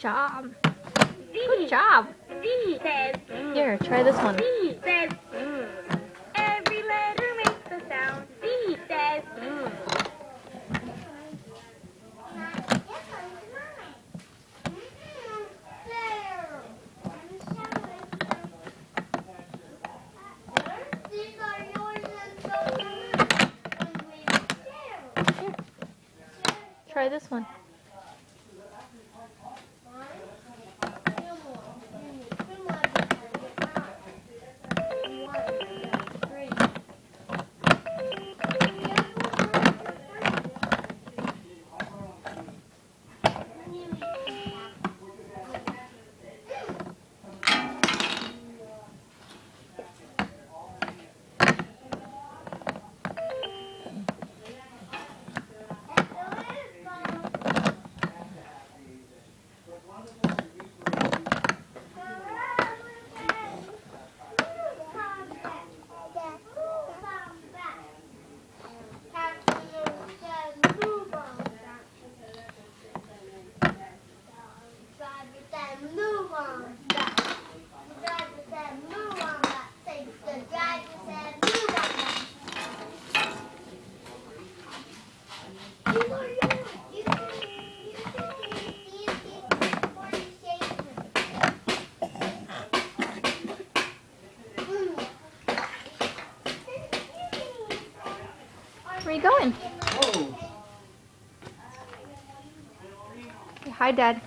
job. Good job. Z says Here, try this one. Z says Every letter makes a sound. Z says Try this one. Where are you going? Oh. Hi, Dad.